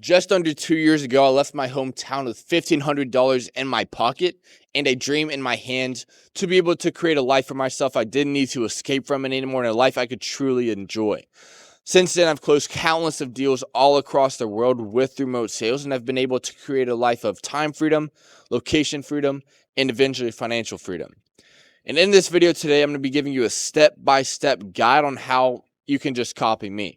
Just under 2 years ago, I left my hometown with $1,500 in my pocket and a dream in my hand to be able to create a life for myself I didn't need to escape from it anymore, and a life I could truly enjoy. Since then, I've closed countless of deals all across the world with remote sales, and I've been able to create a life of time freedom, location freedom, and eventually financial freedom. And in this video today, I'm going to be giving you a step-by-step guide on how you can just copy me.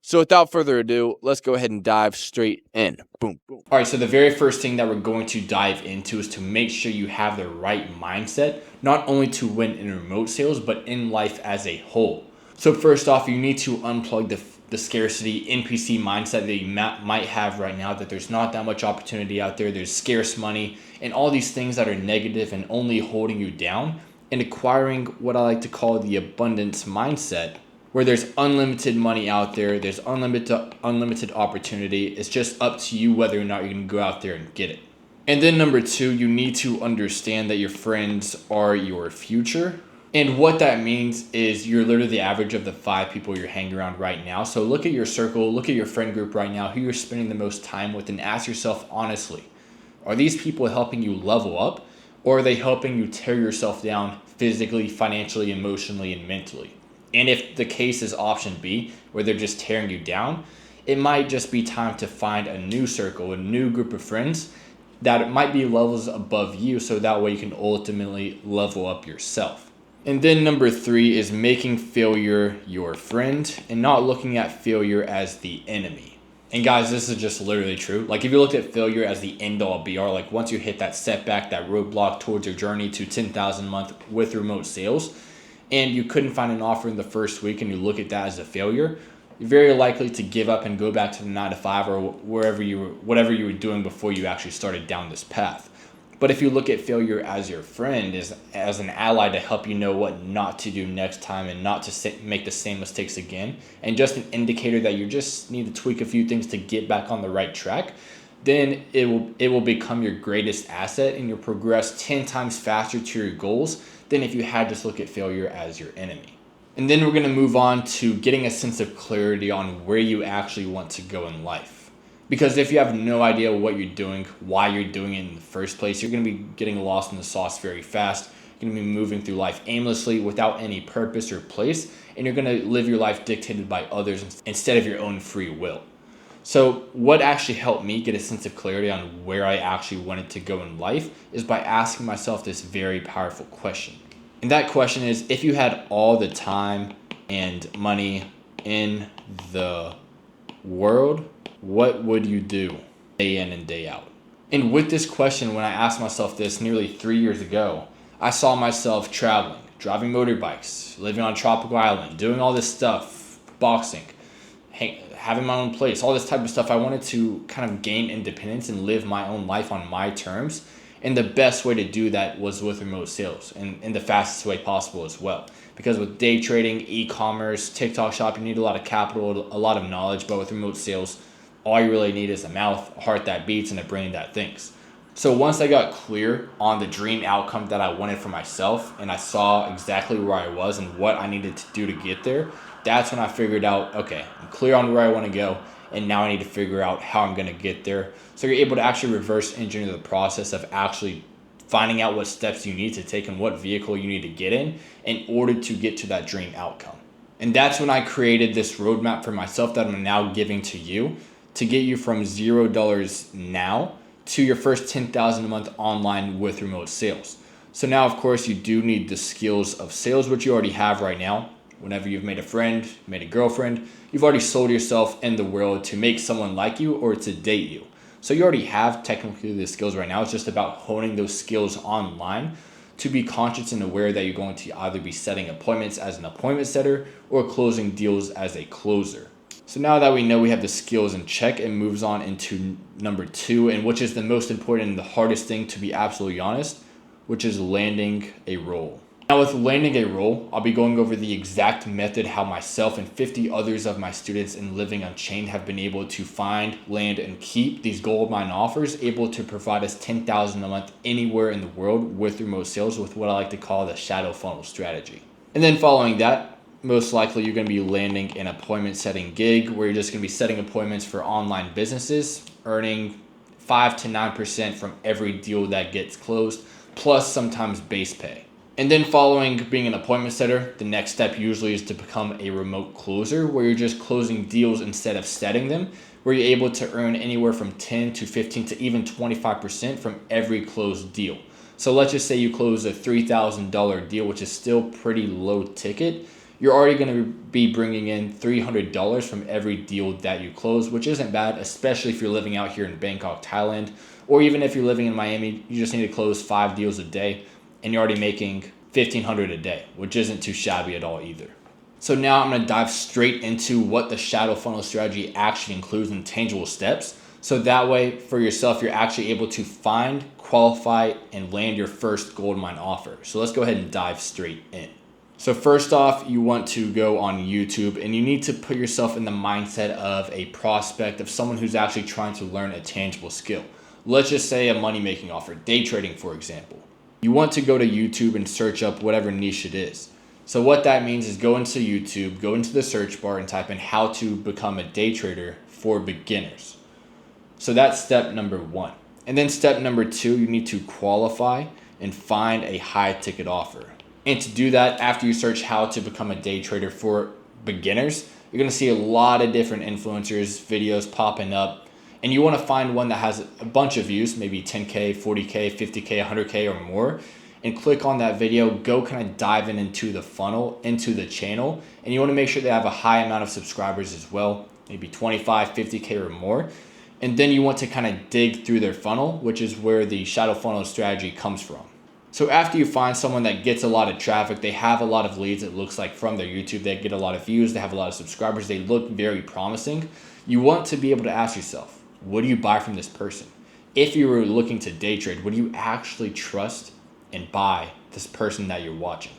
So without further ado, let's go ahead and dive straight in. Boom, boom. All right, so the very first thing that we're going to dive into is to make sure you have the right mindset, not only to win in remote sales, but in life as a whole. So first off, you need to unplug the scarcity NPC mindset that you might have right now, that there's not that much opportunity out there, there's scarce money, and all these things that are negative and only holding you down, and acquiring what I like to call the abundance mindset, where there's unlimited money out there, there's unlimited opportunity. It's just up to you whether or not you're going to go out there and get it. And then number two, you need to understand that your friends are your future. And what that means is you're literally the average of the 5 people you're hanging around right now. So look at your circle, look at your friend group right now, who you're spending the most time with, and ask yourself honestly, are these people helping you level up, or are they helping you tear yourself down physically, financially, emotionally, and mentally? And if the case is option B, where they're just tearing you down, it might just be time to find a new circle, a new group of friends that might be levels above you, so that way you can ultimately level up yourself. And then number 3 is making failure your friend and not looking at failure as the enemy. And guys, this is just literally true. Like if you looked at failure as the end all be all, like once you hit that setback, that roadblock towards your journey to 10,000 a month with remote sales, and you couldn't find an offer in the first week and you look at that as a failure, you're very likely to give up and go back to the 9 to 5 or whatever you were doing before you actually started down this path. But if you look at failure as your friend, as an ally to help you know what not to do next time and not to make the same mistakes again, and just an indicator that you just need to tweak a few things to get back on the right track, then it will become your greatest asset, and you'll progress 10 times faster to your goals than if you had just look at failure as your enemy. And then we're going to move on to getting a sense of clarity on where you actually want to go in life. Because if you have no idea what you're doing, why you're doing it in the first place, you're going to be getting lost in the sauce very fast. You're going to be moving through life aimlessly without any purpose or place, and you're going to live your life dictated by others instead of your own free will. So what actually helped me get a sense of clarity on where I actually wanted to go in life is by asking myself this very powerful question. And that question is, if you had all the time and money in the world, what would you do day in and day out? And with this question, when I asked myself this nearly 3 years ago, I saw myself traveling, driving motorbikes, living on a tropical island, doing all this stuff, boxing, having my own place, all this type of stuff. I wanted to kind of gain independence and live my own life on my terms. And the best way to do that was with remote sales, and in the fastest way possible as well. Because with day trading, e-commerce, TikTok shop, you need a lot of capital, a lot of knowledge. But with remote sales, all you really need is a mouth, a heart that beats, and a brain that thinks. So once I got clear on the dream outcome that I wanted for myself, and I saw exactly where I was and what I needed to do to get there, that's when I figured out, okay, I'm clear on where I want to go, and now I need to figure out how I'm going to get there. So you're able to actually reverse engineer the process of actually finding out what steps you need to take and what vehicle you need to get in order to get to that dream outcome. And that's when I created this roadmap for myself that I'm now giving to you to get you from $0 now to your first 10,000 a month online with remote sales. So now, of course, you do need the skills of sales, which you already have right now. Whenever you've made a friend, made a girlfriend, you've already sold yourself in the world to make someone like you or to date you. So you already have technically the skills right now. It's just about honing those skills online to be conscious and aware that you're going to either be setting appointments as an appointment setter or closing deals as a closer. So now that we know we have the skills in check, it moves on into number 2, and which is the most important and the hardest thing, to be absolutely honest, which is landing a role. Now with landing a role, I'll be going over the exact method how myself and 50 others of my students in Living Unchained have been able to find, land, and keep these goldmine offers, able to provide us 10,000 a month anywhere in the world with remote sales with what I like to call the shadow funnel strategy. And then following that, most likely you're going to be landing an appointment setting gig where you're just going to be setting appointments for online businesses, earning 5 to 9% from every deal that gets closed, plus sometimes base pay. And then following being an appointment setter, the next step usually is to become a remote closer where you're just closing deals instead of setting them, where you're able to earn anywhere from 10 to 15 to even 25% from every closed deal. So let's just say you close a $3,000 deal, which is still pretty low ticket. You're already going to be bringing in $300 from every deal that you close, which isn't bad, especially if you're living out here in Bangkok, Thailand, or even if you're living in Miami, you just need to close 5 deals a day and you're already making $1,500 a day, which isn't too shabby at all either. So now I'm going to dive straight into what the shadow funnel strategy actually includes in tangible steps. So that way for yourself, you're actually able to find, qualify, and land your first goldmine offer. So let's go ahead and dive straight in. So first off, you want to go on YouTube and you need to put yourself in the mindset of a prospect, of someone who's actually trying to learn a tangible skill. Let's just say a money-making offer, day trading, for example. You want to go to YouTube and search up whatever niche it is. So what that means is go into YouTube, go into the search bar and type in how to become a day trader for beginners. So that's step number 1. And then step number 2, you need to qualify and find a high ticket offer. And to do that, after you search how to become a day trader for beginners, you're going to see a lot of different influencers, videos popping up. And you want to find one that has a bunch of views, maybe 10K, 40K, 50K, 100K or more. And click on that video, go kind of dive into the funnel, into the channel. And you want to make sure they have a high amount of subscribers as well, maybe 25, 50K or more. And then you want to kind of dig through their funnel, which is where the shadow funnel strategy comes from. So after you find someone that gets a lot of traffic, they have a lot of leads, it looks like from their YouTube, they get a lot of views, they have a lot of subscribers, they look very promising. You want to be able to ask yourself, what do you buy from this person? If you were looking to day trade, would you actually trust and buy this person that you're watching?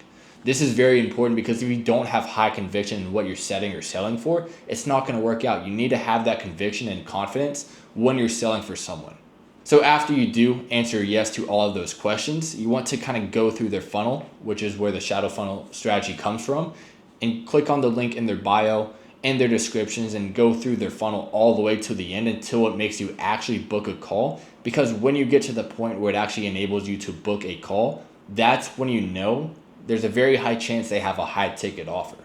This is very important because if you don't have high conviction in what you're setting or selling for, it's not going to work out. You need to have that conviction and confidence when you're selling for someone. So after you do answer yes to all of those questions, you want to kind of go through their funnel, which is where the shadow funnel strategy comes from, and click on the link in their bio and their descriptions and go through their funnel all the way to the end until it makes you actually book a call. Because when you get to the point where it actually enables you to book a call, that's when you know there's a very high chance they have a high ticket offer.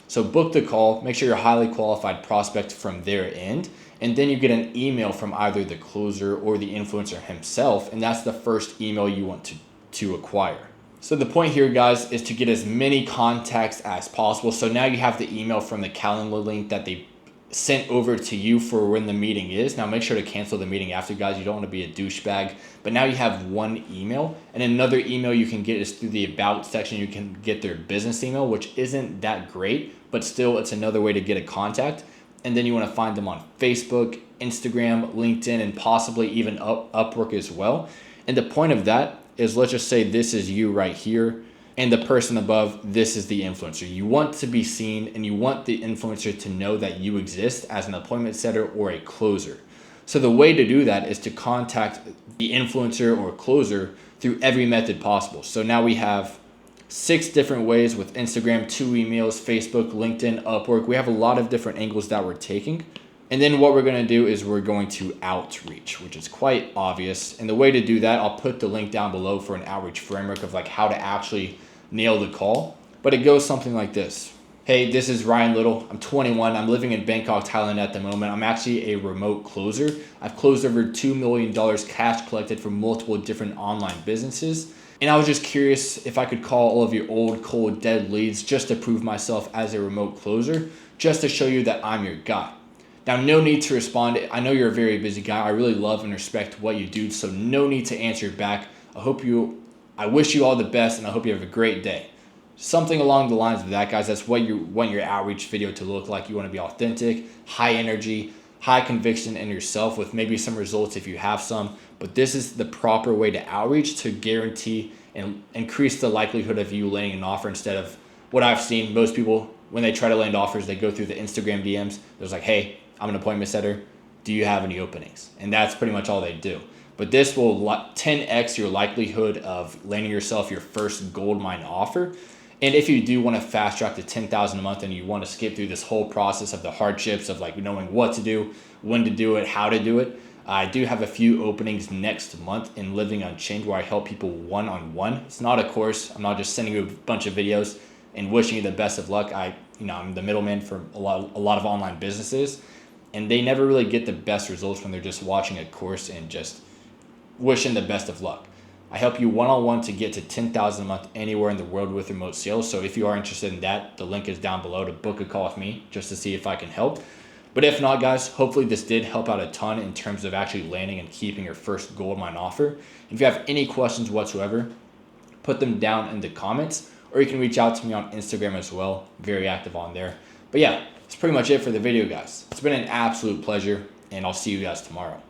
So book the call, make sure you're a highly qualified prospect from their end, and then you get an email from either the closer or the influencer himself, and that's the first email you want to acquire. So the point here, guys, is to get as many contacts as possible. So now you have the email from the calendar link that they sent over to you for when the meeting is. Now make sure to cancel the meeting after, guys. You don't want to be a douchebag. But now you have one email, and another email you can get is through the about section. You can get their business email, which isn't that great, but still it's another way to get a contact. And then you want to find them on Facebook, Instagram, LinkedIn, and possibly even Upwork as well. And the point of that is, let's just say this is you right here, and the person above, this is the influencer. You want to be seen, and you want the influencer to know that you exist as an appointment setter or a closer. So the way to do that is to contact the influencer or closer through every method possible. So now we have 6 different ways with Instagram, 2 emails, Facebook, LinkedIn, Upwork. We have a lot of different angles that we're taking. And then what we're going to do is we're going to outreach, which is quite obvious. And the way to do that, I'll put the link down below for an outreach framework of like how to actually nail the call. But it goes something like this. Hey, this is Ryan Little. I'm 21. I'm living in Bangkok, Thailand at the moment. I'm actually a remote closer. I've closed over $2 million cash collected from multiple different online businesses. And I was just curious if I could call all of your old, cold, dead leads just to prove myself as a remote closer, just to show you that I'm your guy. Now, no need to respond. I know you're a very busy guy. I really love and respect what you do, so no need to answer back. I wish you all the best, and I hope you have a great day. Something along the lines of that, guys. That's what you want your outreach video to look like. You want to be authentic, high energy, high conviction in yourself with maybe some results if you have some. But this is the proper way to outreach to guarantee and increase the likelihood of you landing an offer, instead of what I've seen. Most people, when they try to land offers, they go through the Instagram DMs. There's like, hey, I'm an appointment setter. Do you have any openings? And that's pretty much all they do. But this will 10x your likelihood of landing yourself your first gold mine offer. And if you do want to fast track to 10,000 a month and you want to skip through this whole process of the hardships of like knowing what to do, when to do it, how to do it, I do have a few openings next month in Living Unchained where I help people one-on-one. It's not a course. I'm not just sending you a bunch of videos and wishing you the best of luck. I'm the middleman for a lot of online businesses, and they never really get the best results when they're just watching a course and just wishing the best of luck. I help you one-on-one to get to 10,000 a month anywhere in the world with remote sales. So if you are interested in that, the link is down below to book a call with me just to see if I can help. But if not, guys, hopefully this did help out a ton in terms of actually landing and keeping your first Goldmine offer. If you have any questions whatsoever, put them down in the comments, or you can reach out to me on Instagram as well. Very active on there. But yeah, that's pretty much it for the video, guys. It's been an absolute pleasure, and I'll see you guys tomorrow.